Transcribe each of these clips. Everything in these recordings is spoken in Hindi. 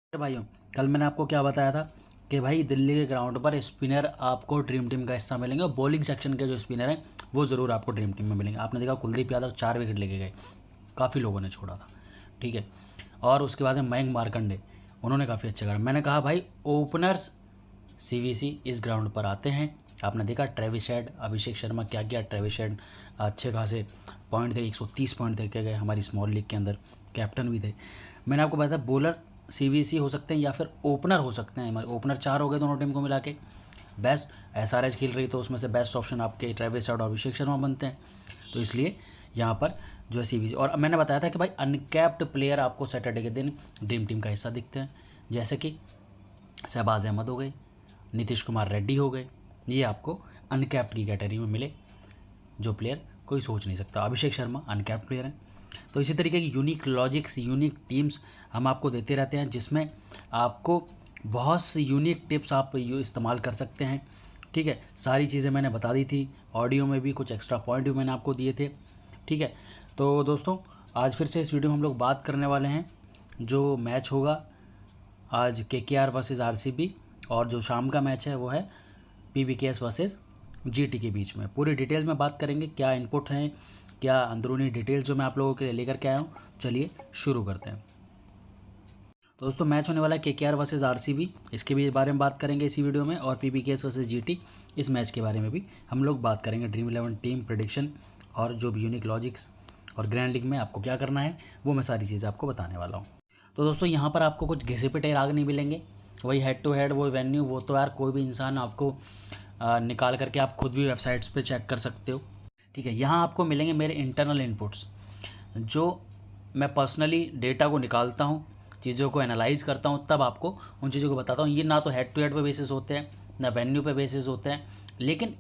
अरे भाइयों, कल मैंने आपको क्या बताया था कि भाई दिल्ली के ग्राउंड पर स्पिनर आपको ड्रीम टीम का हिस्सा मिलेंगे और बॉलिंग सेक्शन के जो स्पिनर हैं वो ज़रूर आपको ड्रीम टीम में मिलेंगे। आपने देखा कुलदीप यादव 4 विकेट लेके गए, काफ़ी लोगों ने छोड़ा था, ठीक है। और उसके बाद में मयंक मार्कंडे, उन्होंने काफ़ी अच्छा करा। मैंने कहा भाई ओपनर्स सीवीसी इस ग्राउंड पर आते हैं। आपने देखा ट्रेविस हेड, अभिषेक शर्मा क्या किया। ट्रेविस हेड अच्छे खासे पॉइंट थे, 130 पॉइंट दे के गए हमारी स्मॉल लीग के अंदर, कैप्टन भी थे। मैंने आपको बताया बॉलर सीवीसी हो सकते हैं या फिर ओपनर हो सकते हैं। हमारे ओपनर 4 हो गए दोनों टीम को मिला के। बेस्ट एसआरएच खेल रही तो उसमें से बेस्ट ऑप्शन आपके ट्रेविस हेड और अभिषेक शर्मा बनते हैं। तो इसलिए यहाँ पर जो है सीवीसी, और मैंने बताया था कि भाई अनकैप्ड प्लेयर आपको सैटरडे के दिन ड्रीम टीम का हिस्सा दिखते हैं, जैसे कि शहबाज अहमद हो गए, नीतीश कुमार रेड्डी हो गए। ये आपको अनकैप्ड की कैटेगरी में मिले, जो प्लेयर कोई सोच नहीं सकता। अभिषेक शर्मा अनकैप्ड प्लेयर हैं। तो इसी तरीके की यूनिक लॉजिक्स, यूनिक टीम्स हम आपको देते रहते हैं, जिसमें आपको बहुत सी यूनिक टिप्स आप इस्तेमाल कर सकते हैं, ठीक है। सारी चीज़ें मैंने बता दी थी, ऑडियो में भी कुछ एक्स्ट्रा पॉइंट भी मैंने आपको दिए थे, ठीक है। तो दोस्तों, आज फिर से इस वीडियो में हम लोग बात करने वाले हैं जो मैच होगा आज केकेआर वर्सेस आरसीबी, और जो शाम का मैच है वो है पीबीकेएस वर्सेस जीटी के बीच में। पूरी डिटेल में बात करेंगे, क्या इनपुट हैं, क्या अंदरूनी डिटेल जो मैं आप लोगों के लिए लेकर के आया हूँ। चलिए शुरू करते हैं। दोस्तों, मैच होने वाला है केकेआर वर्सेस आरसीबी, इसके भी बारे में बात करेंगे इसी वीडियो में, और पीबीकेएस वर्सेस जीटी इस मैच के बारे में भी हम लोग बात करेंगे। ड्रीम 11 टीम प्रेडिक्शन और जो भी यूनिक लॉजिक्स और ग्रैंड लीग में आपको क्या करना है वो मैं सारी चीज़ें आपको बताने वाला हूँ। तो दोस्तों, यहाँ पर आपको कुछ घिसे पिटे राग नहीं मिलेंगे, वही हेड टू हेड, वो वेन्यू, वो तो यार कोई भी इंसान आपको निकाल करके आप खुद भी वेबसाइट्स पे चेक कर सकते हो, ठीक है। यहाँ आपको मिलेंगे मेरे इंटरनल इनपुट्स, जो मैं पर्सनली डेटा को निकालता हूँ, चीज़ों को एनालाइज करता हूँ, तब आपको उन चीज़ों को बताता हूँ। ये ना तो हेड टू हेड पे बेसिस होते हैं, ना वेन्यू पे बेसिस होते हैं, लेकिन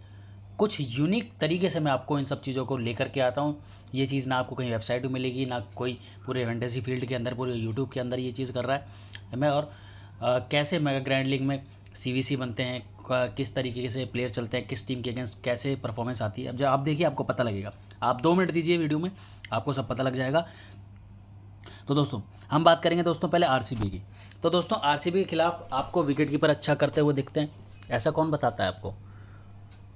कुछ यूनिक तरीके से मैं आपको इन सब चीज़ों को लेकर के आता हूँ। ये चीज़ ना आपको कहीं वेबसाइट में मिलेगी, ना कोई पूरे फैंटेसी फील्ड के अंदर, पूरे यूट्यूब के अंदर ये चीज़ कर रहा है मैं। और कैसे मेगा ग्रैंड लीग में सीवीसी बनते हैं, किस तरीके से प्लेयर चलते हैं, किस टीम के अगेंस्ट कैसे परफॉर्मेंस आती है, अब जब आप देखिए आपको पता लगेगा। आप 2 मिनट दीजिए वीडियो में, आपको सब पता लग जाएगा। तो दोस्तों, हम बात करेंगे दोस्तों पहले आरसीबी की। तो दोस्तों, आरसीबी के खिलाफ आपको विकेट कीपर अच्छा करते हुए दिखते हैं, ऐसा कौन बताता है आपको?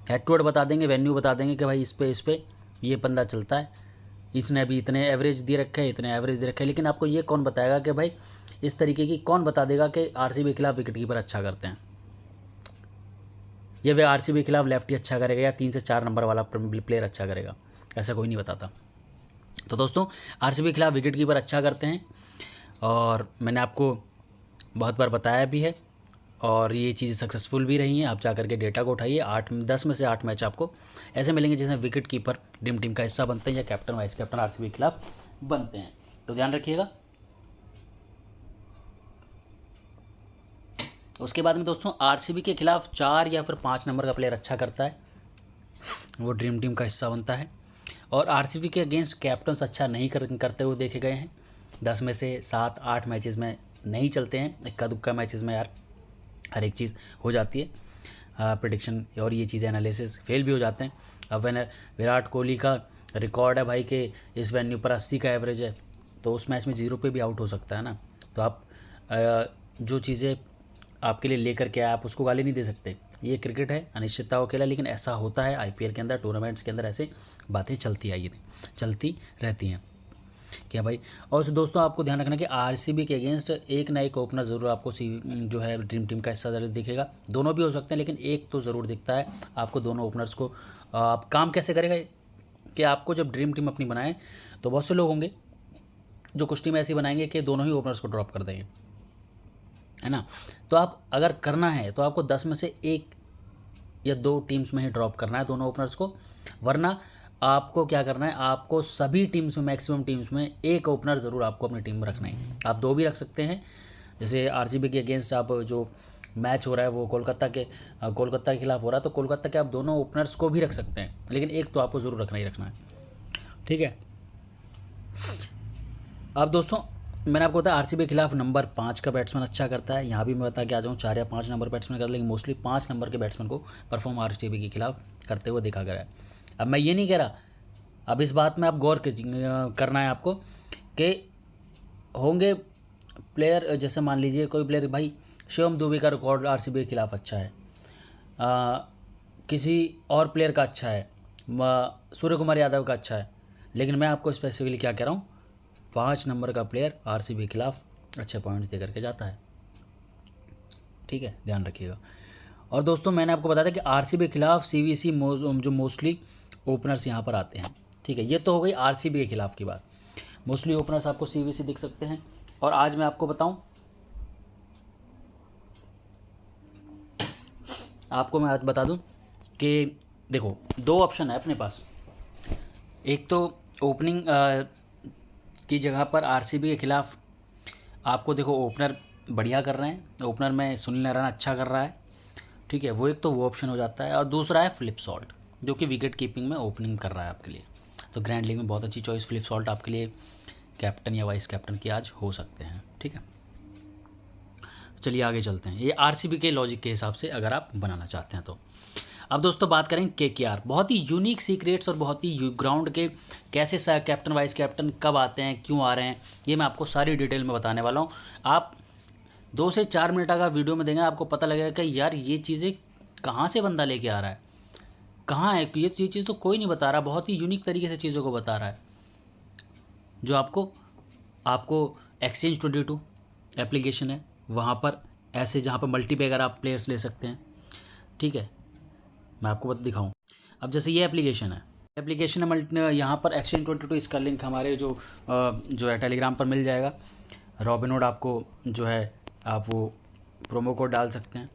हेड टू हेड बता देंगे, वेन्यू बता देंगे कि भाई इस पे ये बंदा चलता है, इसने अभी इतने एवरेज दे रखे हैं, इतने एवरेज दे रखे हैं, लेकिन आपको ये कौन बताएगा कि भाई इस तरीके की कौन बता देगा कि आरसीबी के खिलाफ विकेट कीपर अच्छा करते हैं, ये वे आरसीबी के खिलाफ लेफ्टी अच्छा करेगा या 3 से 4 नंबर वाला प्लेयर अच्छा करेगा? ऐसा कोई नहीं बताता। तो दोस्तों, आरसीबी के खिलाफ विकेट कीपर अच्छा करते हैं, और मैंने आपको बहुत बार बताया भी है, और ये चीज़ें सक्सेसफुल भी रही हैं। आप जा करके डेटा को उठाइए, 10 में से 8 मैच आपको ऐसे मिलेंगे जिसमें विकेट कीपर ड्रीम टीम का हिस्सा बनते हैं या कैप्टन वाइस कैप्टन आरसीबी के खिलाफ बनते हैं। तो ध्यान रखिएगा। उसके बाद में दोस्तों, आरसीबी के खिलाफ 4 या फिर 5 नंबर का प्लेयर अच्छा करता है, वो ड्रीम टीम का हिस्सा बनता है। और आरसीबी के अगेंस्ट कैप्टन्स अच्छा नहीं करते हुए देखे गए हैं। 10 में से 7-8 मैचेस में नहीं चलते हैं, इक्का दुक्का मैचेस में यार हर एक चीज़ हो जाती है प्रेडिक्शन, और ये चीज़ें एनालिसिस फेल भी हो जाते हैं। अब विराट कोहली का रिकॉर्ड है भाई कि इस वेन्यू पर 80 का एवरेज है, तो उस मैच में 0 पे भी आउट हो सकता है ना। तो आप जो चीज़ें आपके लिए लेकर के आप उसको गाली नहीं दे सकते। ये क्रिकेट है, अनिश्चितता का खेल है, लेकिन ऐसा होता है आईपीएल के अंदर, टूर्नामेंट्स के अंदर ऐसे बातें चलती रहती हैं क्या भाई। और दोस्तों, आपको ध्यान रखना कि आरसीबी के अगेंस्ट एक ना एक ओपनर ज़रूर आपको जो है ड्रीम टीम का हिस्सा ज़रूर दिखेगा। दोनों भी हो सकते हैं, लेकिन एक तो ज़रूर दिखता है आपको। दोनों ओपनर्स को आप काम कैसे करेगा कि आपको जब ड्रीम टीम अपनी बनाएं, तो बहुत से लोग होंगे जो कुछ टीम ऐसी बनाएंगे कि दोनों ही ओपनर्स को ड्रॉप कर देंगे, है ना। तो आप अगर करना है तो आपको 10 में से 1 या 2 टीम्स में ही ड्रॉप करना है दोनों ओपनर्स को, वरना आपको क्या करना है, आपको सभी टीम्स में, मैक्सिमम टीम्स में एक ओपनर ज़रूर आपको अपनी टीम में रखना है। आप 2 भी रख सकते हैं, जैसे आरसीबी के अगेंस्ट आप जो मैच हो रहा है वो कोलकाता के खिलाफ हो रहा है, तो कोलकाता के आप दोनों ओपनर्स को भी रख सकते हैं, लेकिन एक तो आपको ज़रूर रखना ही रखना है, ठीक है। अब दोस्तों, मैंने आपको बताया आरसीबी के खिलाफ नंबर 5 का बैट्समैन अच्छा करता है। यहाँ भी मैं बता के आ जाऊँ, 4 या 5 नंबर बैट्समैन करता है, लेकिन मोस्टली 5 नंबर के बैट्समैन को परफॉर्म आरसीबी के खिलाफ करते हुए देखा गया है। अब मैं ये नहीं कह रहा, अब इस बात में आप गौर करना है आपको कि होंगे प्लेयर जैसे मान लीजिए कोई प्लेयर, भाई शिवम दुबे का रिकॉर्ड आरसीबी के खिलाफ अच्छा है, किसी और प्लेयर का अच्छा है, सूर्य कुमार यादव का अच्छा है, लेकिन मैं आपको स्पेसिफिकली क्या कह रहा हूँ, 5 नंबर का प्लेयर आरसीबी के खिलाफ अच्छे पॉइंट्स दे करके जाता है। ठीक है, ध्यान रखिएगा। और दोस्तों मैंने आपको बताया था कि आरसीबी के खिलाफ सीवीसी जो मोस्टली ओपनर्स यहाँ पर आते हैं। ठीक है, ये तो हो गई आरसीबी के खिलाफ की बात। मोस्टली ओपनर्स आपको सीवीसी दिख सकते हैं। और आज मैं आपको बताऊं, आपको मैं आज बता दूं कि देखो 2 ऑप्शन है अपने पास। एक तो ओपनिंग की जगह पर आरसीबी के खिलाफ आपको देखो ओपनर बढ़िया कर रहे हैं, ओपनर में सुनील नारायण अच्छा कर रहा है। ठीक है, वो एक तो वो ऑप्शन हो जाता है। और दूसरा है फिलिप सॉल्ट, जो कि विकेट कीपिंग में ओपनिंग कर रहा है आपके लिए। तो ग्रैंड लीग में बहुत अच्छी चॉइस फिलिप सॉल्ट आपके लिए कैप्टन या वाइस कैप्टन की आज हो सकते हैं। ठीक है, चलिए आगे चलते हैं। ये आरसीबी के लॉजिक के हिसाब से अगर आप बनाना चाहते हैं तो। अब दोस्तों बात करें केकेआर, बहुत ही यूनिक सीक्रेट्स और बहुत ही ग्राउंड के कैसे कैप्टन वाइस कैप्टन कब आते हैं, क्यों आ रहे हैं, ये मैं आपको सारी डिटेल में बताने वाला हूँ। आप 2 से 4 मिनट का वीडियो में देंगे, आपको पता लगेगा कि यार ये चीज़ें कहाँ से बंदा लेके आ रहा है, कहाँ है ये चीज़ तो कोई नहीं बता रहा। बहुत ही यूनिक तरीके से चीज़ों को बता रहा है, जो आपको Exchange22 एप्लीकेशन है, वहाँ पर ऐसे जहाँ पर मल्टीबैगर आप प्लेयर्स ले सकते हैं। ठीक है, मैं आपको दिखाऊं। अब जैसे ये एप्लीकेशन है यहाँ पर Exchange22, इसका लिंक हमारे जो है टेलीग्राम पर मिल जाएगा। रॉबिनहुड आपको जो है आप वो प्रोमो कोड डाल सकते हैं।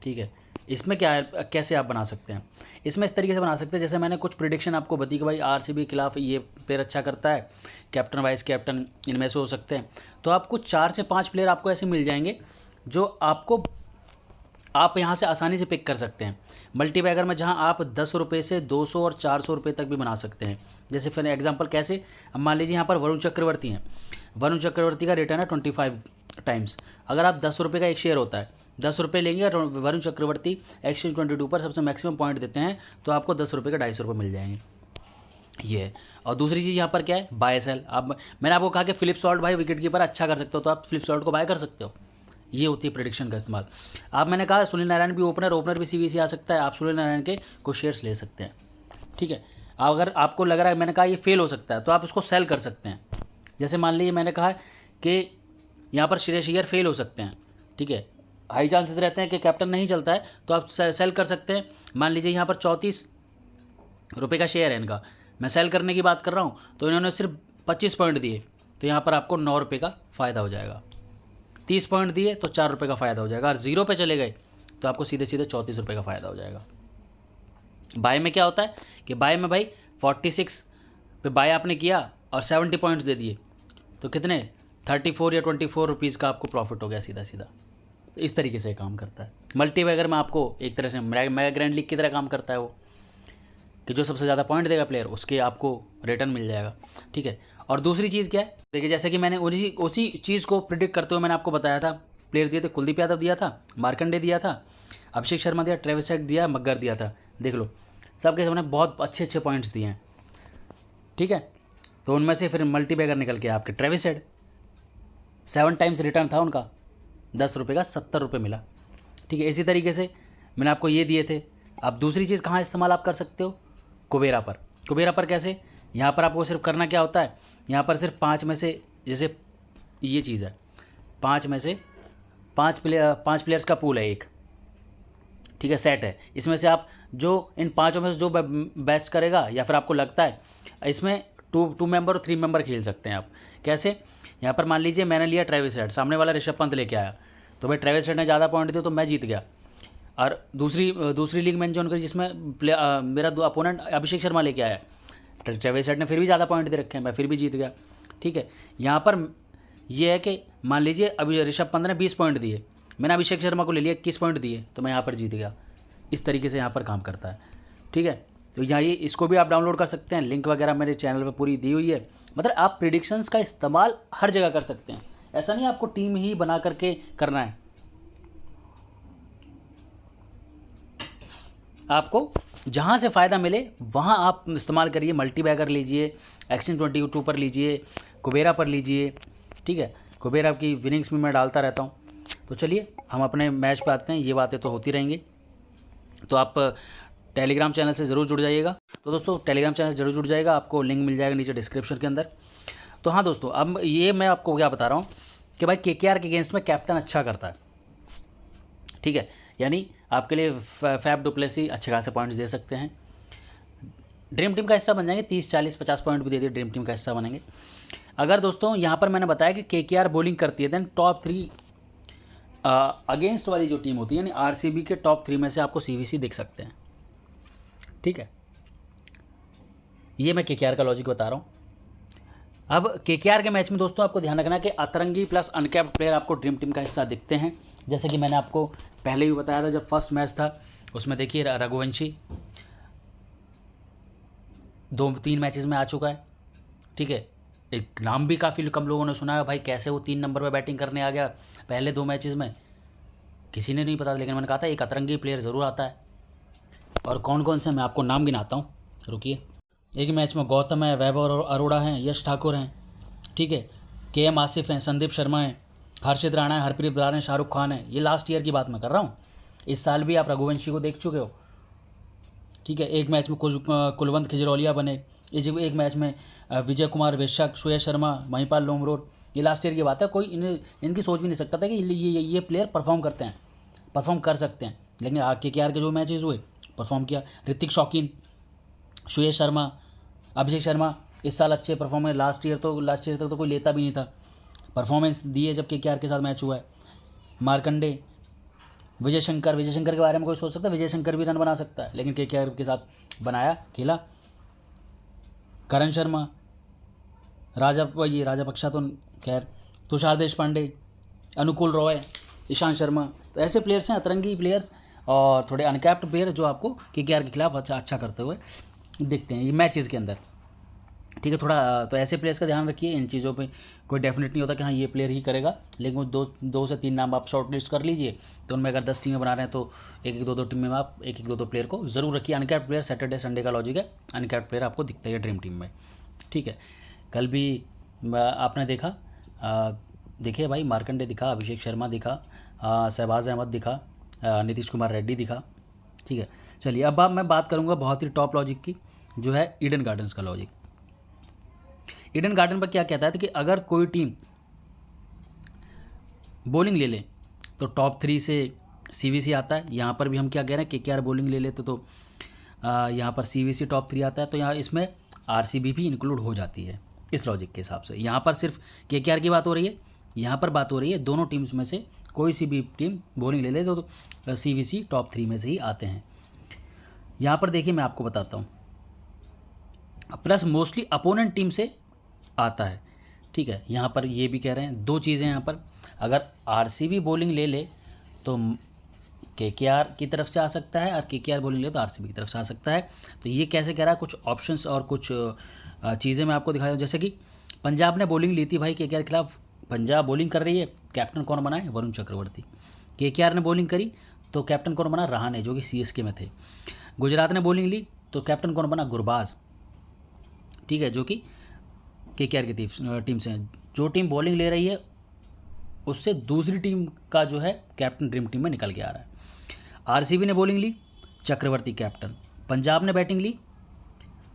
ठीक है, इसमें क्या है, कैसे आप बना सकते हैं, इसमें इस तरीके से बना सकते हैं जैसे मैंने कुछ प्रिडिक्शन आपको बताई कि भाई आरसीबी के खिलाफ ये प्लेयर अच्छा करता है, कैप्टन वाइस कैप्टन इनमें से हो सकते हैं। तो आपको 4 से 5 प्लेयर आपको ऐसे मिल जाएंगे जो आप यहाँ से आसानी से पिक कर सकते हैं। मल्टीबैगर में जहाँ आप 10 रुपये से 200 और 400 रुपये तक भी बना सकते हैं। जैसे फिर एग्जांपल कैसे, अब मान लीजिए यहाँ पर वरुण चक्रवर्ती हैं, वरुण चक्रवर्ती का रिटर्न है 25 टाइम्स। अगर आप 10 रुपये का एक शेयर होता है, 10 रुपये लेंगे और वरुण चक्रवर्ती Exchange22 पर सबसे मैक्सिमम पॉइंट देते हैं, तो आपको 10 रुपये का 250 रुपये मिल जाएंगे। ये और दूसरी चीज़ यहाँ पर क्या है, बाय सेल। अब मैंने आपको कहा कि फिलिप सॉल्ट भाई विकेट कीपर अच्छा कर सकते हो, तो आप फिलिप सॉल्ट को बाय कर सकते हो। ये होती है प्रेडिक्शन का इस्तेमाल। अब मैंने कहा सुनील नारायण भी ओपनर भी सीवीसी आ सकता है, आप सुनील नारायण के कुछ शेयर्स ले सकते हैं। ठीक है, अगर आपको लग रहा है, मैंने कहा ये फेल हो सकता है, तो आप इसको सेल कर सकते हैं। जैसे मान लीजिए मैंने कहा कि यहाँ पर श्रेयस अय्यर फेल हो सकते हैं। ठीक है, हाई चांसेस रहते हैं कि कैप्टन नहीं चलता है, तो आप सेल कर सकते हैं। मान लीजिए यहाँ पर 34 रुपये का शेयर है इनका, मैं सेल करने की बात कर रहा हूँ, तो इन्होंने सिर्फ 25 पॉइंट दिए, तो यहाँ पर आपको 9 रुपये का फ़ायदा हो जाएगा। 30 पॉइंट दिए तो 4 रुपये का फ़ायदा हो जाएगा। और 0 पे चले गए तो आपको सीधे 34 रुपये का फ़ायदा हो जाएगा। बाय में क्या होता है कि बाय में भाई 46 पे बाय आपने किया और 70 पॉइंट्स दे दिए, तो कितने 34 या 24 रुपीज़ का आपको प्रॉफिट हो गया सीधा सीधा। तो इस तरीके से काम करता है। मल्टीबैगर में आपको एक तरह से मेगा ग्रैंड लीग की तरह काम करता है वो, कि जो सबसे ज़्यादा पॉइंट देगा प्लेयर उसके आपको रिटर्न मिल जाएगा। ठीक है, और दूसरी चीज़ क्या है, देखिए जैसे कि मैंने उसी चीज़ को प्रिडिक्ट करते हुए मैंने आपको बताया था, प्लेयर दिए थे, कुलदीप यादव दिया था, मार्कंडे दिया था, अभिषेक शर्मा दिया, ट्रेविस हेड दिया, मग्गर दिया था। देख लो सबके सबने बहुत अच्छे पॉइंट्स दिए हैं। ठीक है, तो उनमें से फिर मल्टीबैगर निकल के आपके ट्रेविस हेड 7 टाइम्स रिटर्न था उनका, 10 रुपये का 70 रुपये मिला। ठीक है, इसी तरीके से मैंने आपको ये दिए थे। अब दूसरी चीज़ कहाँ इस्तेमाल आप कर सकते हो, कुबेरा पर कैसे, यहाँ पर आपको सिर्फ करना क्या होता है, यहाँ पर सिर्फ 5 में से, जैसे ये चीज़ है 5 में से 5 प्लेयर्स का पूल है एक। ठीक है, सेट है, इसमें से आप जो इन 5 में से जो बेस्ट करेगा, या फिर आपको लगता है इसमें 2 मेंबर और 3 मेंबर खेल सकते हैं आप। कैसे, यहाँ पर मान लीजिए मैंने लिया ट्रेविस हेड, सामने वाला ऋषभ पंत लेके आया, तो भाई ट्रेविस हेड ने ज़्यादा पॉइंट दिए तो मैं जीत गया। और दूसरी लीग मैंने जॉइन करी जिसमें मेरा अपोनेंट अभिषेक शर्मा लेके आया, ट्रेविस हेड ने फिर भी ज़्यादा पॉइंट दे रखे हैं, मैं फिर भी जीत गया। ठीक है, यहाँ पर यह है कि मान लीजिए अभी ऋषभ पंत ने 20 पॉइंट दिए, मैंने अभिषेक शर्मा को ले लिया 21 पॉइंट दिए, तो मैं यहाँ पर जीत गया। इस तरीके से यहाँ पर काम करता है। ठीक है, तो यहाँ ये इसको भी आप डाउनलोड कर सकते हैं, लिंक वगैरह मेरे चैनल पर पूरी दी हुई है। मतलब आप प्रिडिक्शंस का इस्तेमाल हर जगह कर सकते हैं, ऐसा नहीं आपको टीम ही बना करके करना है। आपको जहाँ से फ़ायदा मिले वहाँ आप इस्तेमाल करिए। मल्टीबैगर लीजिए, Exchange22 पर लीजिए, कुबेरा पर लीजिए। ठीक है, कुबेर आपकी विनिंग्स में मैं डालता रहता हूँ। तो चलिए हम अपने मैच पे आते हैं, ये बातें तो होती रहेंगी। तो आप टेलीग्राम चैनल से ज़रूर जुड़ जाइएगा। तो दोस्तों टेलीग्राम चैनल से ज़रूर जुड़ जाएगा, आपको लिंक मिल जाएगा नीचे डिस्क्रिप्शन के अंदर। तो हाँ दोस्तों, अब ये मैं आपको क्या बता रहा हूँ कि भाई केकेआर के अगेंस्ट में कैप्टन अच्छा करता है, ठीक है, यानी आपके लिए फैफ डु प्लेसी अच्छे खासे पॉइंट्स दे सकते हैं, ड्रीम टीम का हिस्सा बन जाएंगे, 30 40 50 पॉइंट भी दे दिए, ड्रीम टीम का हिस्सा बनेंगे। अगर दोस्तों यहाँ पर मैंने बताया कि केकेआर बॉलिंग करती है, देन टॉप 3 अगेंस्ट वाली जो टीम होती है, यानी आरसीबी के टॉप 3 में से आपको सीवीसी दिख सकते हैं, ठीक है। ये मैं केकेआर का लॉजिक बता रहा हूँ। अब केकेआर के मैच में दोस्तों आपको ध्यान रखना कि अतरंगी प्लस अनकैप्ड प्लेयर आपको ड्रीम टीम का हिस्सा दिखते हैं। जैसे कि मैंने आपको पहले भी बताया था, जब फर्स्ट मैच था उसमें देखिए रघुवंशी 2-3 मैचेस में आ चुका है, ठीक है। एक नाम भी काफ़ी कम लोगों ने सुना है, भाई कैसे वो 3 नंबर पर बैटिंग करने आ गया पहले 2 मैचेस में, किसी ने नहीं पता। लेकिन मैंने कहा था एक अतरंगी प्लेयर ज़रूर आता है। और कौन कौन से मैं आपको नाम गिनाता हूँ, रुकिए। एक मैच में गौतम है, वैभव अरोड़ा हैं, यश ठाकुर हैं, ठीक है, केएम आसिफ हैं, संदीप शर्मा हैं, हर्षित राणा है, हरप्रीत बरार हैं, शाहरुख खान है। ये लास्ट ईयर की बात मैं कर रहा हूँ। इस साल भी आप रघुवंशी को देख चुके हो, ठीक है। एक मैच में कुलवंत खिजरौलिया बने, एक मैच में विजय कुमार वेशक, सुयश शर्मा, महिपाल लोमरोर। ये लास्ट ईयर की बात है। कोई इनकी सोच भी नहीं सकता था कि ये प्लेयर परफॉर्म करते हैं, परफॉर्म कर सकते हैं। लेकिन केकेआर के जो मैचेस हुए परफॉर्म किया। ऋतिक शौकीन, सुयश शर्मा, अभिषेक शर्मा इस साल अच्छे परफॉर्मेंस, लास्ट ईयर तक तो कोई लेता भी नहीं था, परफॉर्मेंस दिए जब केकेआर के साथ मैच हुआ है। मार्कंडे, विजय शंकर के बारे में कोई सोच सकता है? विजय शंकर भी रन बना सकता है, लेकिन केकेआर के साथ बनाया, खेला। करण शर्मा, राजापक्षा तो खैर, तुषार देशपांडे, अनुकूल रॉय, ईशांत शर्मा। तो ऐसे प्लेयर्स हैं, अतरंगी प्लेयर्स और थोड़े अनकैप्ड प्लेयर जो आपको केकेआर के खिलाफ अच्छा करते हुए दिखते हैं ये मैचेस के अंदर, ठीक है। थोड़ा तो ऐसे प्लेयर्स का ध्यान रखिए। इन चीज़ों पे कोई डेफिनेट नहीं होता कि हाँ ये प्लेयर ही करेगा, लेकिन वो दो से 3 नाम आप शॉर्ट लिस्ट कर लीजिए। तो उनमें अगर 10 टीमें बना रहे हैं तो 1-1 2-2 टीम में आप 1-1 2-2 प्लेयर को ज़रूर रखिए। अनकैप्ड प्लेयर सैटरडे संडे का लॉजिक है, अनकैप्ड प्लेयर आपको दिखता है ड्रीम टीम में, ठीक है। कल भी आपने देखा, देखिए भाई, मार्कंडे दिखा, अभिषेक शर्मा दिखा, शहबाज अहमद दिखा, नीतीश कुमार रेड्डी दिखा, ठीक है। चलिए अब मैं बात करूँगा बहुत ही टॉप लॉजिक की, जो है ईडन गार्डन्स का लॉजिक। ईडन गार्डन पर क्या कहता है कि अगर कोई टीम बॉलिंग ले ले तो टॉप 3 से सीवीसी आता है। यहाँ पर भी हम क्या कह रहे हैं, केकेआर बॉलिंग ले लेते तो यहाँ पर सीवीसी टॉप 3 आता है, तो यहाँ इसमें आरसीबी भी इंक्लूड हो जाती है इस लॉजिक के हिसाब से। यहाँ पर सिर्फ केकेआर की बात हो रही है, यहाँ पर बात हो रही है दोनों टीम्स में से कोई सी भी टीम बॉलिंग ले ले तो सीवीसी टॉप 3 में से ही आते हैं। यहाँ पर देखिए मैं आपको बताता हूँ, प्लस मोस्टली अपोनेंट टीम से आता है, ठीक है। यहाँ पर ये भी कह रहे हैं 2 चीज़ें यहाँ पर, अगर आरसीबी बॉलिंग ले ले तो केकेआर की तरफ से आ सकता है, और केकेआर बॉलिंग ले तो आरसीबी की तरफ से आ सकता है। तो ये कैसे कह रहा है, कुछ ऑप्शंस और कुछ चीज़ें मैं आपको दिखाया। जैसे कि पंजाब ने बॉलिंग ली थी भाई केकेआर के खिलाफ, पंजाब बॉलिंग कर रही है, कैप्टन कौन बना है, वरुण चक्रवर्ती। केकेआर ने बॉलिंग करी तो कैप्टन कौन बना, रहाणे, जो कि सीएसके में थे। गुजरात ने बॉलिंग ली तो कैप्टन कौन बना, गुरबाज, ठीक है, जो कि केकेआर की टीम से हैं। जो टीम बॉलिंग ले रही है उससे दूसरी टीम का जो है कैप्टन ड्रीम टीम में निकल के आ रहा है। आरसीबी ने बॉलिंग ली, चक्रवर्ती कैप्टन। पंजाब ने बैटिंग ली,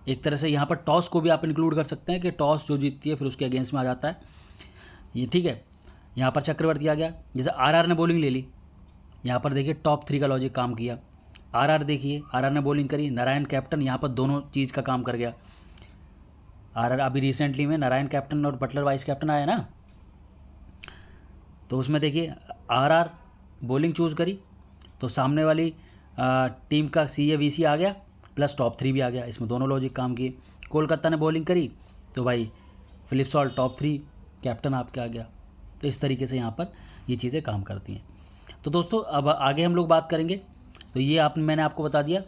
एक तरह से यहाँ पर टॉस को भी आप इंक्लूड कर सकते हैं कि टॉस जो जीतती है फिर उसके अगेंस्ट में आ जाता है ये, ठीक है। यहाँ पर चक्रवर्ती आ गया। जैसे आरआर ने बॉलिंग ले ली, यहाँ पर देखिए टॉप 3 का लॉजिक काम किया। आरआर देखिए, आरआर ने बॉलिंग करी, नारायण कैप्टन, यहाँ पर दोनों चीज़ का काम कर गया। आरआर अभी रिसेंटली में नारायण कैप्टन और बटलर वाइस कैप्टन आया ना, तो उसमें देखिए आरआर बॉलिंग चूज़ करी तो सामने वाली टीम का CAVC आ गया, प्लस टॉप 3 भी आ गया। इसमें दोनों लॉजिक काम किए। कोलकाता ने बॉलिंग करी तो भाई फिलिप सॉल्ट टॉप 3 कैप्टन आपके आ गया। तो इस तरीके से यहाँ पर ये चीज़ें काम करती हैं। तो दोस्तों अब आगे हम लोग बात करेंगे। तो ये मैंने आपको बता दिया,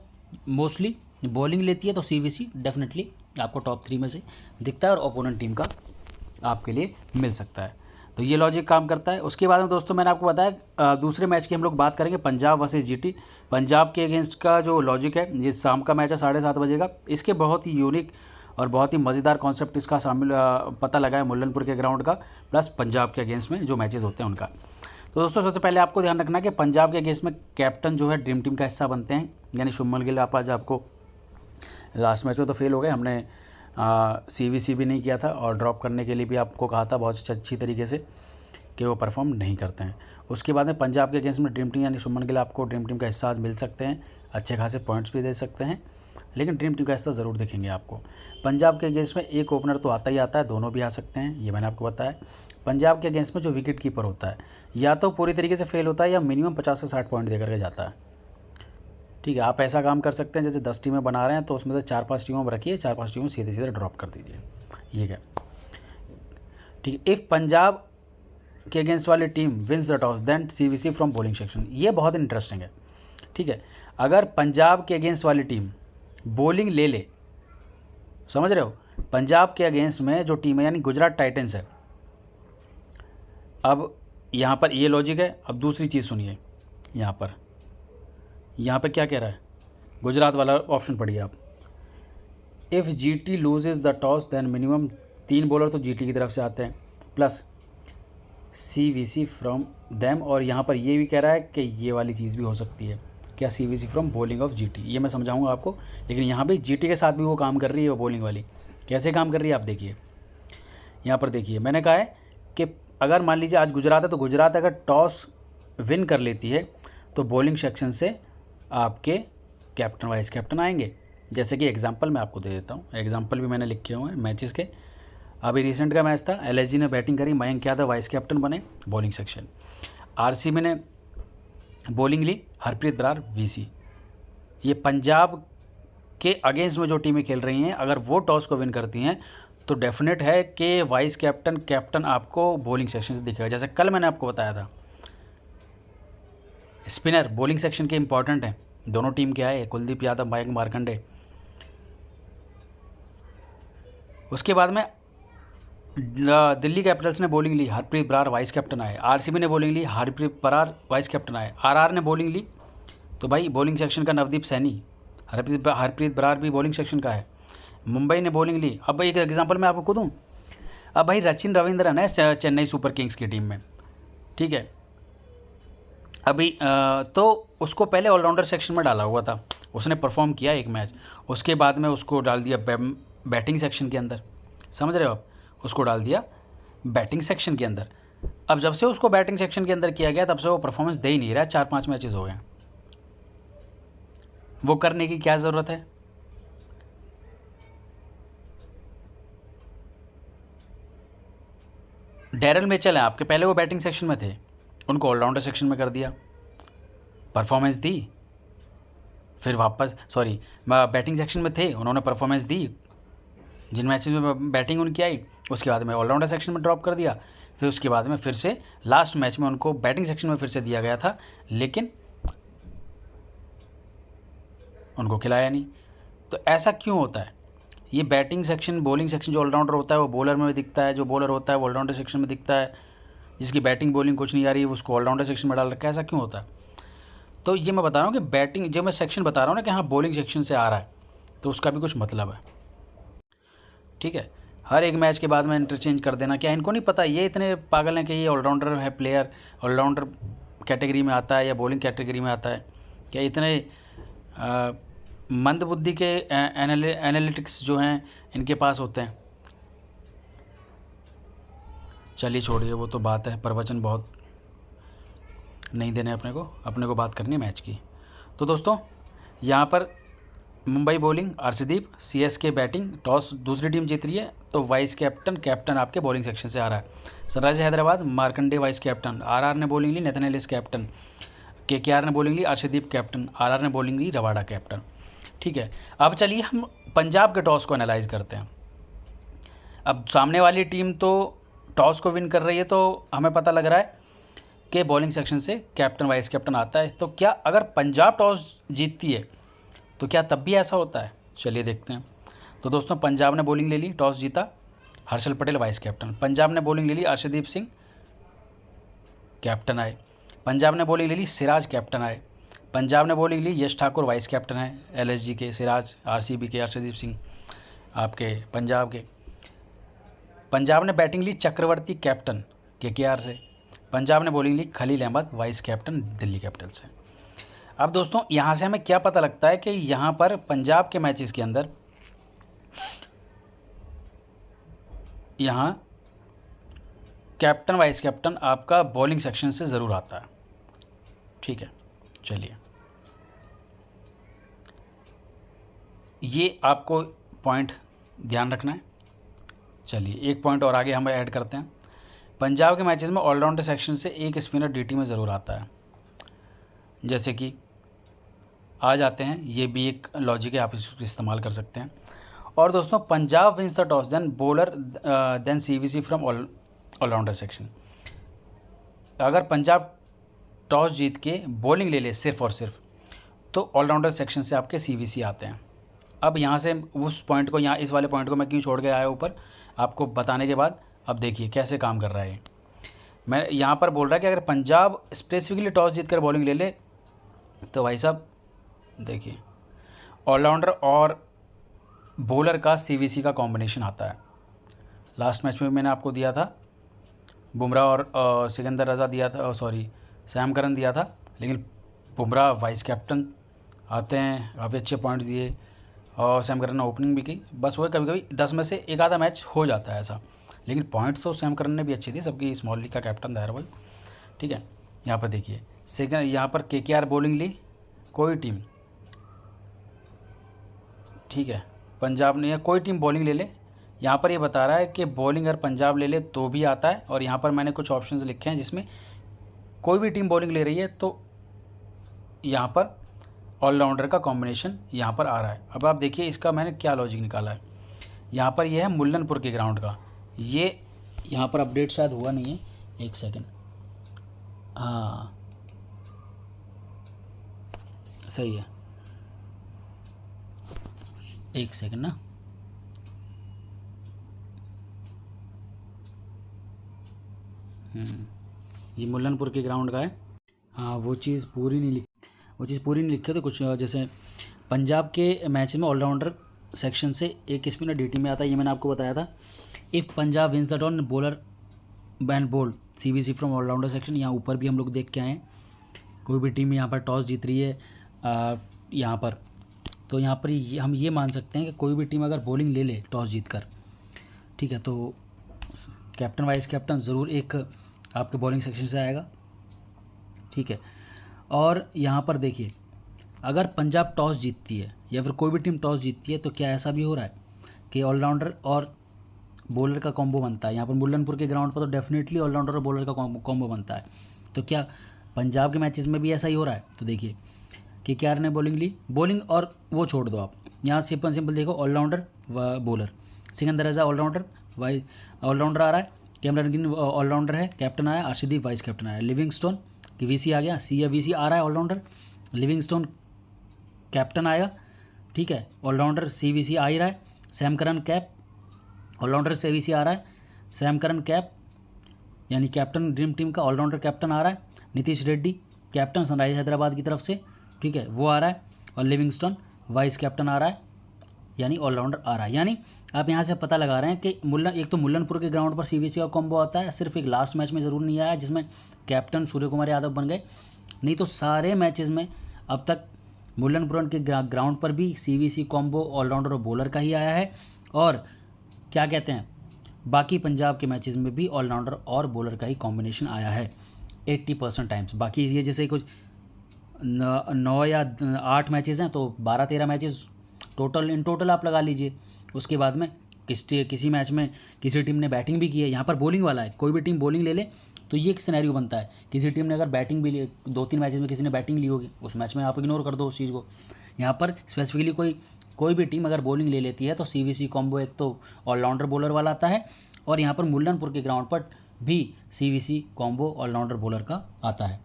मोस्टली बॉलिंग लेती है तो CVC डेफिनेटली आपको टॉप 3 में से दिखता है और ओपोनेंट टीम का आपके लिए मिल सकता है। तो ये लॉजिक काम करता है। उसके बाद में दोस्तों मैंने आपको बताया दूसरे मैच की हम लोग बात करेंगे, पंजाब वर्सेस GT। पंजाब के अगेंस्ट का जो लॉजिक है, ये शाम का मैच है 7:30 बजे का। इसके बहुत ही यूनिक और बहुत ही मज़ेदार कॉन्सेप्ट इसका शामिल पता लगा है मुल्लनपुर के ग्राउंड का, प्लस पंजाब के अगेंस्ट में जो मैचेस होते हैं उनका। तो दोस्तों सबसे पहले आपको ध्यान रखना कि पंजाब के अगेंस्ट में कैप्टन जो है ड्रीम टीम का हिस्सा बनते हैं, यानी शुभमन गिल। आप आज आपको लास्ट मैच में तो फेल हो गए, हमने CVC भी नहीं किया था और ड्रॉप करने के लिए भी आपको कहा था बहुत अच्छी तरीके से कि वो परफॉर्म नहीं करते हैं। उसके बाद में पंजाब के अगेंस्ट में ड्रीम टीम यानी शुभमन गिल आपको ड्रीम टीम का हिस्सा आज मिल सकते हैं, अच्छे खासे पॉइंट्स भी दे सकते हैं, लेकिन ड्रीम टीम का हिस्सा ज़रूर देखेंगे आपको। पंजाब के अगेंस्ट में एक ओपनर तो आता ही आता है, दोनों भी आ सकते हैं, ये मैंने आपको बताया। पंजाब के अगेंस्ट में जो विकेट कीपर होता है या तो पूरी तरीके से फेल होता है या मिनिमम 50 से 60 पॉइंट दे करके जाता है। ठीक है, आप ऐसा काम कर सकते हैं जैसे 10 टीमें बना रहे हैं तो उसमें से 4-5 टीमों में रखिए, 4-5 टीमों सीधे सीधे ड्रॉप कर दीजिए, ये क्या। ठीक है, इफ़ पंजाब के अगेंस्ट वाली team wins the toss then CVC from bowling section, ये बहुत इंटरेस्टिंग है। ठीक है, अगर पंजाब के अगेंस्ट वाली टीम बॉलिंग ले ले, समझ रहे हो, पंजाब के अगेंस्ट में जो टीम है यानी गुजरात टाइटंस है, अब यहाँ पर ये लॉजिक है। अब दूसरी चीज़ सुनिए, यहाँ पर क्या कह रहा है, गुजरात वाला ऑप्शन पढ़िए आप। If GT loses the toss then minimum 3 bowler तो GT की तरफ से आते हैं, प्लस CVC फ्रॉम देम, और यहाँ पर ये भी कह रहा है कि ये वाली चीज़ भी हो सकती है, क्या CVC from bowling of GT, ये मैं समझाऊंगा आपको। लेकिन यहाँ भी GT के साथ भी वो काम कर रही है, वो बॉलिंग वाली कैसे काम कर रही है आप देखिए। यहाँ पर देखिए, मैंने कहा है कि अगर मान लीजिए आज गुजरात है तो गुजरात अगर टॉस विन कर लेती है तो बॉलिंग सेक्शन से आपके कैप्टन वाइस कैप्टन आएंगे। जैसे कि एग्जांपल मैं आपको दे देता हूँ, एग्जांपल भी मैंने लिखे हुए हैं मैचेस के। अभी रिसेंट का मैच था, LSG ने बैटिंग करी, मयंक यादव वाइस कैप्टन बने बॉलिंग सेक्शन। RCB ने बॉलिंग ली, हरप्रीत बरार VC। ये पंजाब के अगेंस्ट में जो टीमें खेल रही हैं, अगर वो टॉस को विन करती हैं तो डेफिनेट है कि वाइस कैप्टन कैप्टन आपको बॉलिंग सेक्शन से दिखेगा। जैसे कल मैंने आपको बताया था, स्पिनर बॉलिंग सेक्शन के इंपॉर्टेंट हैं, दोनों टीम के आए, कुलदीप यादव, मयंक मार्कंडे। उसके बाद में दिल्ली कैपिटल्स ने बॉलिंग ली, हरप्रीत बरार वाइस कैप्टन आए। RCB ने बॉलिंग ली, हरप्रीत बरार वाइस कैप्टन आए। RR ने बॉलिंग ली, तो भाई बॉलिंग सेक्शन का नवदीप सैनी, हरप्रीत बरार भी बॉलिंग सेक्शन का है। मुंबई ने बॉलिंग ली। अब भाई एक एग्जांपल मैं आपको दूँ, अब भाई सचिन रविंद्रन है चेन्नई सुपर किंग्स की टीम में, ठीक है। अभी तो उसको पहले ऑलराउंडर सेक्शन में डाला हुआ था, उसने परफॉर्म किया एक मैच, उसके बाद में उसको डाल दिया बैटिंग सेक्शन के अंदर, समझ रहे हो आप, उसको डाल दिया बैटिंग सेक्शन के अंदर। अब जब से उसको बैटिंग सेक्शन के अंदर किया गया तब से वो परफॉर्मेंस दे ही नहीं रहा, 4-5 मैचेस हो गए, वो करने की क्या ज़रूरत है। डैरल मिचेल है आपके, पहले वो बैटिंग सेक्शन में थे, उनको ऑलराउंडर सेक्शन में कर दिया, परफॉर्मेंस दी, फिर वापस बैटिंग सेक्शन में थे, उन्होंने परफॉर्मेंस दी, जिन मैचेस में बैटिंग उनकी आई, उसके बाद में ऑलराउंडर सेक्शन में ड्रॉप कर दिया, फिर उसके बाद में फिर से लास्ट मैच में उनको बैटिंग सेक्शन में फिर से दिया गया था, लेकिन उनको खिलाया नहीं। तो ऐसा क्यों होता है, ये बैटिंग सेक्शन बॉलिंग सेक्शन जो ऑलराउंडर होता है वो बॉलर में दिखता है, जो बॉलर होता है वो ऑलराउंडर सेक्शन में दिखता है, जिसकी बैटिंग बॉलिंग कुछ नहीं आ रही है उसको ऑलराउंडर सेक्शन में डाल रखा है, ऐसा क्यों होता है। तो ये मैं बता रहा हूँ कि बैटिंग जो मैं सेक्शन बता रहा हूँ ना कि हाँ बॉलिंग सेक्शन से आ रहा है, तो उसका भी कुछ मतलब है, ठीक है। हर एक मैच के बाद में इंटरचेंज कर देना, क्या इनको नहीं पता, ये इतने पागल हैं कि ये ऑलराउंडर है, प्लेयर ऑलराउंडर कैटेगरी में आता है या बॉलिंग कैटेगरी में आता है, क्या इतने मंद बुद्धि के एनालिटिक्स जो हैं इनके पास होते हैं। चलिए छोड़िए, वो तो बात है, प्रवचन बहुत नहीं देने अपने को बात करनी है मैच की। तो दोस्तों यहाँ पर Mumbai bowling, Arshdeep, CSK batting, toss दूसरी टीम जीत रही है तो वाइस कैप्टन आपके बॉलिंग सेक्शन से आ रहा है। Sunrisers Hyderabad Markande vice captain, RR ने बॉलिंग ली, नेथन एलिस कैप्टन, KKR ने बॉलिंग ली, अर्शदीप कैप्टन, RR ने बॉलिंग ली, रबाडा कैप्टन, ठीक है। अब चलिए हम पंजाब के टॉस को एनालाइज करते हैं। अब सामने वाली टीम तो टॉस को विन कर रही है, तो हमें पता लग रहा है कि बॉलिंग सेक्शन से कैप्टन वाइस कैप्टन आता है, तो क्या अगर पंजाब टॉस जीतती है तो क्या तब भी ऐसा होता है, चलिए देखते हैं। तो दोस्तों पंजाब ने बॉलिंग ले ली, टॉस जीता, हर्षल पटेल वाइस कैप्टन। पंजाब ने बॉलिंग ले ली, अर्शदीप सिंह कैप्टन आए। पंजाब ने बॉलिंग ले ली, सिराज कैप्टन आए। पंजाब ने बॉलिंग ली, यश ठाकुर वाइस कैप्टन है, LSG के सिराज, RCB के अर्शदीप सिंह। आपके पंजाब ने बैटिंग ली चक्रवर्ती कैप्टन केकेआर से, पंजाब ने बॉलिंग ली Khaleel Ahmed vice captain Delhi capital से। अब दोस्तों यहाँ से हमें क्या पता लगता है कि यहाँ पर पंजाब के मैचेस के अंदर यहाँ कैप्टन वाइस कैप्टन आपका बॉलिंग सेक्शन से ज़रूर आता है। ठीक है, चलिए ये आपको पॉइंट ध्यान रखना है। चलिए एक पॉइंट और आगे हम ऐड करते हैं। पंजाब के मैचेस में ऑलराउंडर सेक्शन से एक स्पिनर डीटी में ज़रूर आता है, जैसे कि आ जाते हैं, ये भी एक लॉजिक है, आप इसको इस्तेमाल कर सकते हैं। और दोस्तों Punjab wins the toss then bowler then CVC from allrounder section. अगर पंजाब टॉस जीत के बॉलिंग ले ले सिर्फ और सिर्फ, तो ऑलराउंडर सेक्शन से आपके सीवीसी आते हैं। अब यहाँ से उस पॉइंट को, यहाँ इस वाले पॉइंट को मैं क्यों छोड़ के आया ऊपर आपको बताने के बाद, अब देखिए कैसे काम कर रहा है। मैं यहाँ पर बोल रहा है कि अगर पंजाब स्पेसिफिकली टॉस जीत कर बॉलिंग ले ले, तो भाई साहब देखिए ऑलराउंडर और बॉलर का सीवीसी का कॉम्बिनेशन आता है। लास्ट मैच में मैंने आपको दिया था बुमराह और सिकंदर रज़ा दिया था, सैम करन दिया था, लेकिन बुमराह वाइस कैप्टन आते हैं, काफ़ी अच्छे पॉइंट दिए और सैम करन ने ओपनिंग भी की। बस वो कभी कभी 10 में से एक आधा मैच हो जाता है ऐसा, लेकिन पॉइंट्स तो सैम करन ने भी अच्छी थी, सबकी स्मॉल लीग का कैप्टन था भाई। ठीक है, यहाँ पर देखिए सेकंड, यहाँ पर केकेआर बॉलिंग ली कोई टीम, ठीक है, पंजाब ने या कोई टीम बॉलिंग ले ले, यहाँ पर ये बता रहा है कि बॉलिंग अगर पंजाब ले ले तो भी आता है। और यहाँ पर मैंने कुछ ऑप्शंस लिखे हैं जिसमें कोई भी टीम बॉलिंग ले रही है तो यहाँ पर ऑलराउंडर का कॉम्बिनेशन यहाँ पर आ रहा है। अब आप देखिए इसका मैंने क्या लॉजिक निकाला है। यहाँ पर यह है मुल्लनपुर के ग्राउंड का, ये यहाँ पर अपडेट शायद हुआ नहीं है, एक सेकेंड, हाँ सही है, एक सेकेंड ना, ये मुल्लनपुर के ग्राउंड का है। हाँ वो चीज़ पूरी नहीं लिखी, तो कुछ जैसे पंजाब के मैच में ऑलराउंडर सेक्शन से एक स्पिनर डीटी में आता है, ये मैंने आपको बताया था। If Punjab wins the toss bowler ban bold CVC from allrounder section, यहाँ ऊपर भी हम लोग देख के आए हैं, कोई भी टीम यहाँ पर टॉस जीत रही है यहाँ पर, तो यहाँ पर हम ये मान सकते हैं कि कोई भी टीम अगर बॉलिंग ले ले टॉस जीत कर, ठीक है, तो कैप्टन वाइस कैप्टन ज़रूर एक आपके बॉलिंग सेक्शन से आएगा। ठीक है, और यहाँ पर देखिए अगर पंजाब टॉस जीतती है या फिर कोई भी टीम टॉस जीतती है, तो क्या ऐसा भी हो रहा है कि ऑलराउंडर और बॉलर का कॉम्बो बनता है। यहाँ पर मुल्लनपुर के ग्राउंड पर तो डेफिनेटली ऑलराउंडर और बॉलर का कॉम्बो बनता है, तो क्या पंजाब के मैचेस में भी ऐसा ही हो रहा है? तो देखिए कि केकेआर ने बॉलिंग ली, बॉलिंग और वो छोड़ दो आप, यहाँ सिंपल देखो ऑलराउंडर व बॉलर, सिकंदर रज़ा ऑलराउंडर वाइस ऑलराउंडर आ रहा है, कैमरन ग्रीन ऑलराउंडर है, कैप्टन आया, अर्शदीप वाइस कैप्टन आया, लिविंगस्टोन की वीसी आ गया, सी या वीसी आ रहा है ऑलराउंडर, लिविंगस्टोन कैप्टन आया, ठीक है, ऑलराउंडर सीवीसी आ ही रहा है, सैम करन कैप ऑलराउंडर से वीसी आ रहा है, सैम करन कैप यानी कैप्टन ड्रीम टीम का ऑलराउंडर कैप्टन आ रहा है, नीतीश रेड्डी कैप्टन सनराइज हैदराबाद की तरफ से, ठीक है, वो आ रहा है, और लिविंगस्टोन वाइस कैप्टन आ रहा है, यानी ऑलराउंडर आ रहा है। यानी आप यहाँ से पता लगा रहे हैं कि एक तो मुल्लनपुर के ग्राउंड पर सीवीसी का कॉम्बो आता है, सिर्फ एक लास्ट मैच में ज़रूर नहीं आया जिसमें कैप्टन सूर्य कुमार यादव बन गए, नहीं तो सारे मैचेस में अब तक मुल्लनपुर के ग्राउंड पर भी सीवीसी कॉम्बो ऑलराउंडर और बॉलर का ही आया है, और क्या कहते हैं बाकी पंजाब के मैचेस में भी ऑलराउंडर और बॉलर का ही कॉम्बिनेशन आया है 80% टाइम्स। बाकी ये जैसे कुछ 9 या 8 मैचेस हैं तो 12-13 मैचेस इन टोटल आप लगा लीजिए। उसके बाद में किसी मैच में किसी टीम ने बैटिंग भी की है, यहाँ पर बॉलिंग वाला है, कोई भी टीम बॉलिंग ले ले तो ये एक सिनेरियो बनता है, किसी टीम ने अगर बैटिंग भी ली 2-3 मैचेस में किसी ने बैटिंग ली होगी, उस मैच में आप इग्नोर कर दो उस चीज़ को। यहाँ पर स्पेसिफिकली कोई भी टीम अगर बॉलिंग ले लेती है तो सीवीसी कॉम्बो एक तो ऑलराउंडर बॉलर वाला आता है, और यहाँ पर मुल्लनपुर के ग्राउंड पर भी सीवीसी कॉम्बो ऑलराउंडर बॉलर का आता है।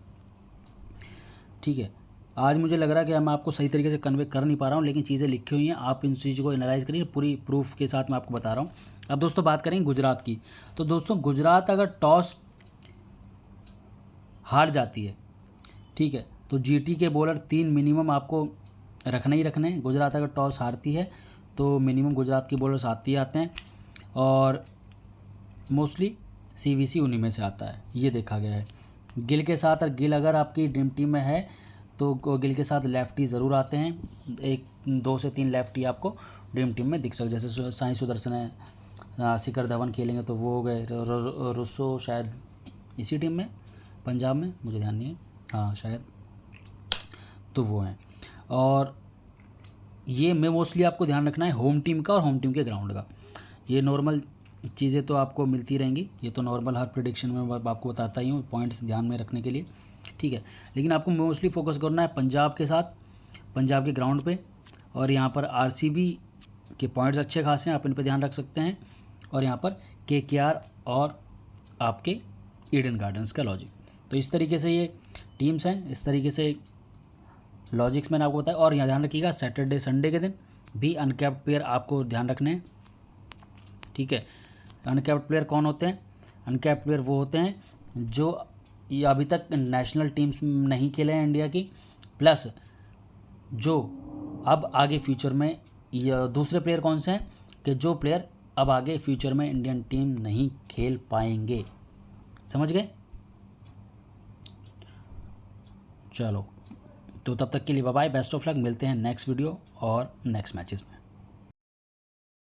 ठीक है, आज मुझे लग रहा है कि मैं आपको सही तरीके से कन्वे कर नहीं पा रहा हूँ, लेकिन चीज़ें लिखी हुई हैं, आप इन चीज़ों को एनालाइज करिए, पूरी प्रूफ के साथ मैं आपको बता रहा हूँ। अब दोस्तों बात करेंगे गुजरात की, तो दोस्तों गुजरात अगर टॉस हार जाती है, ठीक है, तो जीटी के बॉलर 3 मिनिमम आपको रखना ही रखना है। गुजरात अगर टॉस हारती है तो मिनिमम गुजरात के बॉलर्स आते ही आते हैं और मोस्टली CVC उन्हीं में से आता है, ये देखा गया है। गिल के साथ, और गिल अगर आपकी ड्रीम टीम में है तो गिल के साथ लेफ्टी ज़रूर आते हैं, 2 से 3 लेफ्टी आपको ड्रीम टीम में दिख सकते, जैसे साई सुदर्शन है, शिखर धवन खेलेंगे तो वो हो गए, रुस्सो शायद इसी टीम में, पंजाब में, मुझे ध्यान नहीं है, हाँ शायद, तो वो हैं। और ये मैं मोस्टली आपको ध्यान रखना है होम टीम का और होम टीम के ग्राउंड का। ये नॉर्मल चीज़ें तो आपको मिलती रहेंगी, ये तो नॉर्मल हर प्रेडिक्शन में आपको बताता ही हूँ पॉइंट्स ध्यान में रखने के लिए, ठीक है। लेकिन आपको मोस्टली फोकस करना है पंजाब के साथ, पंजाब के ग्राउंड पे, और यहाँ पर RCB के पॉइंट्स अच्छे खासे हैं, आप इन पे ध्यान रख सकते हैं। और यहाँ पर KKR और आपके ईडन गार्डन्स का लॉजिक। तो इस तरीके से ये टीम्स हैं, इस तरीके से लॉजिक्स मैंने आपको बताया। और यहाँ ध्यान रखिएगा सैटरडे संडे के दिन भी अनकैप्ड प्लेयर आपको ध्यान रखने हैं, ठीक है। अनकैप्ड प्लेयर कौन होते हैं? अनकैप्ड प्लेयर वो होते हैं जो अभी तक नेशनल टीम्स नहीं खेले हैं इंडिया की, प्लस जो अब आगे फ्यूचर में, दूसरे प्लेयर कौन से हैं कि जो प्लेयर अब आगे फ्यूचर में इंडियन टीम नहीं खेल पाएंगे, समझ गए? चलो, तो तब तक के लिए bye bye, best of luck, मिलते हैं नेक्स्ट वीडियो और नेक्स्ट मैचेस में।